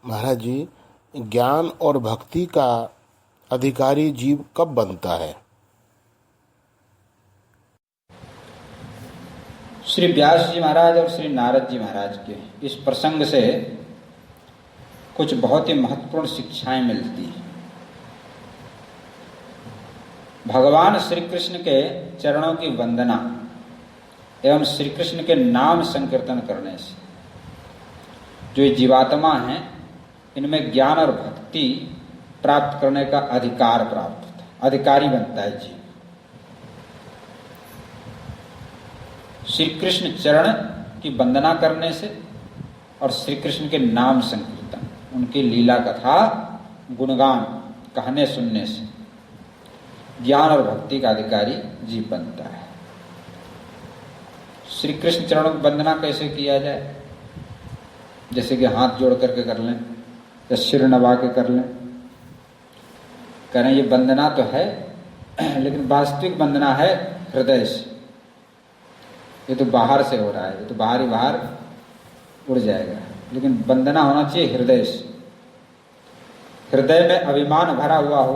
महाराज जी, ज्ञान और भक्ति का अधिकारी जीव कब बनता है? श्री व्यास जी महाराज और श्री नारद जी महाराज के इस प्रसंग से कुछ बहुत ही महत्वपूर्ण शिक्षाएं मिलती हैं। भगवान श्री कृष्ण के चरणों की वंदना एवं श्री कृष्ण के नाम संकीर्तन करने से जो ये जीवात्मा हैं, इनमें ज्ञान और भक्ति प्राप्त करने का अधिकार प्राप्त होता है, अधिकारी बनता है जीव। श्री कृष्ण चरण की वंदना करने से और श्री कृष्ण के नाम संकीर्तन, उनकी लीला कथा गुणगान कहने सुनने से ज्ञान और भक्ति का अधिकारी जीव बनता है। श्री कृष्ण चरणों की वंदना कैसे किया जाए? जैसे कि हाथ जोड़ करके कर लें या सिर नवा के कर लें। कह रहे हैं ये वंदना तो है, लेकिन वास्तविक वंदना है हृदय से। ये तो बाहर से हो रहा है, ये तो बाहर ही बाहर उड़ जाएगा, लेकिन वंदना होना चाहिए हृदय से। हृदय में अभिमान भरा हुआ हो,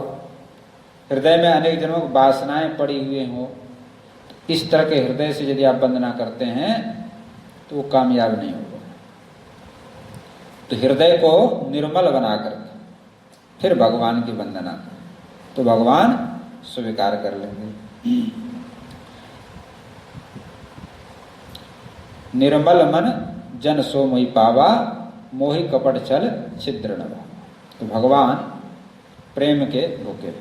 हृदय में अनेक जन्मों की वासनाएं पड़ी हुई हो, इस तरह के हृदय से यदि आप वंदना करते हैं तो वो कामयाब नहीं होगा। तो हृदय को निर्मल बना करके फिर भगवान की वंदना करें तो भगवान स्वीकार कर लेंगे। निर्मल मन जन सो मोहि पावा, मोहि कपट छल छिद्र नवा। तो भगवान प्रेम के भूखे,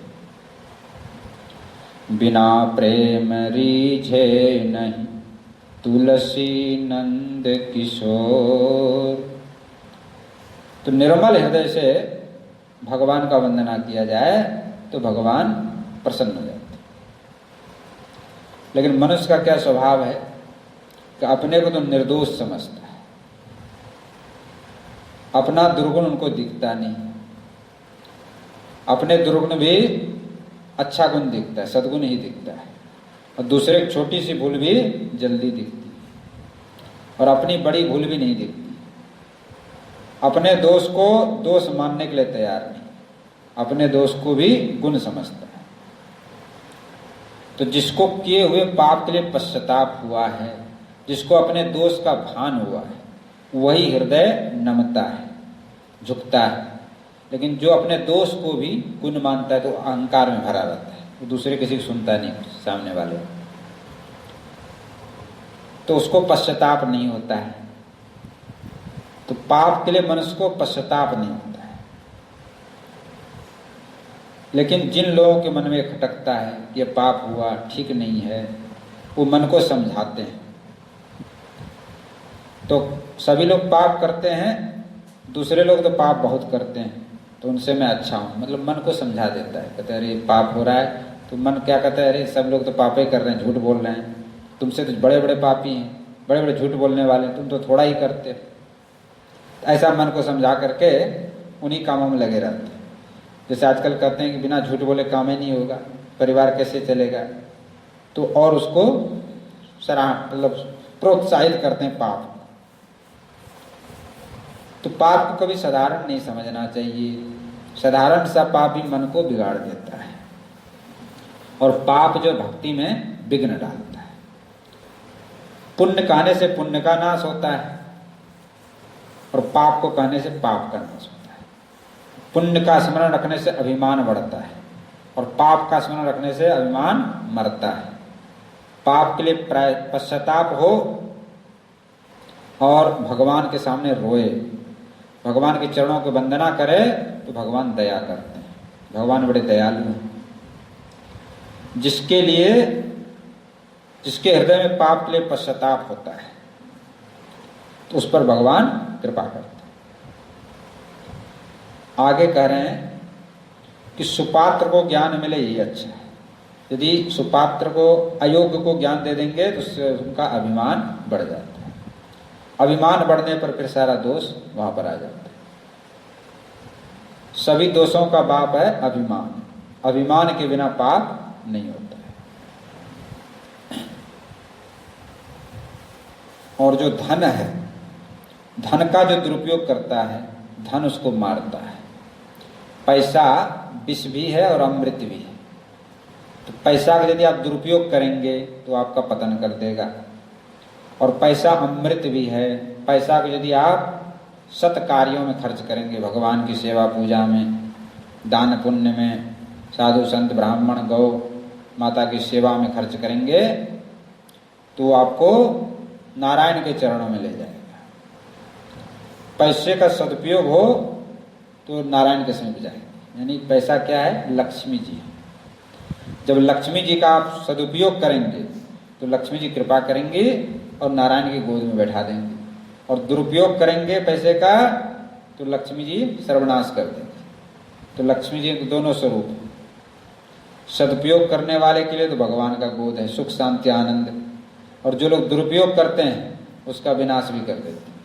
बिना प्रेम रीझे नहीं तुलसी नंद किशोर। तो निर्मल हृदय से भगवान का वंदना किया जाए तो भगवान प्रसन्न हो जाते। लेकिन मनुष्य का क्या स्वभाव है कि अपने को तो निर्दोष समझता है, अपना दुर्गुण उनको दिखता नहीं। अपने दुर्गुण भी अच्छा गुण दिखता है, सद्गुण ही दिखता है, और दूसरे की छोटी सी भूल भी जल्दी दिखती है, और अपनी बड़ी भूल भी नहीं दिखती। अपने दोष को दोष मानने के लिए तैयार नहीं, अपने दोष को भी गुण समझता है। तो जिसको किए हुए पाप के लिए पश्चाताप हुआ है, जिसको अपने दोष का भान हुआ है, वही हृदय नमता है, झुकता है। लेकिन जो अपने दोष को भी गुण मानता है तो अहंकार में भरा रहता है, वो दूसरे किसी को सुनता नहीं, सामने वाले, तो उसको पश्चाताप नहीं होता है। तो पाप के लिए मनुष्य को पश्चाताप नहीं होता है। लेकिन जिन लोगों के मन में खटकता है कि ये पाप हुआ, ठीक नहीं है, वो मन को समझाते हैं। तो सभी लोग पाप करते हैं, दूसरे लोग तो पाप बहुत करते हैं, तो उनसे मैं अच्छा हूं, मतलब मन को समझा देता है। कहते हैं अरे पाप हो रहा है, तो मन क्या कहता है, अरे सब लोग तो पाप ही कर रहे हैं, झूठ बोल रहे हैं, तुमसे तो बड़े बड़े पापी हैं, बड़े बड़े झूठ बोलने वाले, तुम तो थोड़ा ही करते। ऐसा मन को समझा करके उन्हीं कामों में लगे रहते हैं। जैसे आजकल कहते हैं कि बिना झूठ बोले काम ही नहीं होगा, परिवार कैसे चलेगा, तो और उसको मतलब प्रोत्साहित करते हैं पाप को। तो पाप को कभी साधारण नहीं समझना चाहिए। साधारण सा पाप भी मन को बिगाड़ देता है, और पाप जो भक्ति में विघ्न डालता है। पुण्य कहने से पुण्य का नाश होता है, और पाप को कहने से पाप का नाश होता है। पुण्य का स्मरण रखने से अभिमान बढ़ता है, और पाप का स्मरण रखने से अभिमान मरता है। पाप के लिए पश्चाताप हो और भगवान के सामने रोए, भगवान के चरणों की वंदना करे, तो भगवान दया करते हैं। भगवान बड़े दयालु हैं। जिसके हृदय में पाप के लिए पश्चाताप होता है, तो उस पर भगवान कृपा करते हैं। आगे कह रहे हैं कि सुपात्र को ज्ञान मिले यही अच्छा है। यदि सुपात्र को अयोग्य को ज्ञान दे देंगे तो उससे उनका अभिमान बढ़ जाता है। अभिमान बढ़ने पर फिर सारा दोष वहां पर आ जाता है। सभी दोषों का बाप है अभिमान। अभिमान के बिना पाप नहीं होता है। और जो धन है, धन का जो दुरुपयोग करता है, धन उसको मारता है। पैसा विष भी है और अमृत भी है। तो पैसा का यदि आप दुरुपयोग करेंगे तो आपका पतन कर देगा, और पैसा अमृत भी है। पैसा को यदि आप सत कार्यों में खर्च करेंगे, भगवान की सेवा पूजा में, दान पुण्य में, साधु संत ब्राह्मण गौ माता की सेवा में खर्च करेंगे, तो आपको नारायण के चरणों में ले जाएगा। पैसे का सदुपयोग हो तो नारायण के समीप जाएंगे। यानी पैसा क्या है? लक्ष्मी जी। जब लक्ष्मी जी का आप सदुपयोग करेंगे तो लक्ष्मी जी कृपा करेंगे और नारायण की गोद में बैठा देंगे, और दुरुपयोग करेंगे पैसे का तो लक्ष्मी जी सर्वनाश कर देंगे। तो लक्ष्मी जी के दोनों स्वरूप हैं। सदुपयोग करने वाले के लिए तो भगवान का गोद है, सुख शांति आनंद, और जो लोग दुरुपयोग करते हैं उसका विनाश भी कर देते हैं।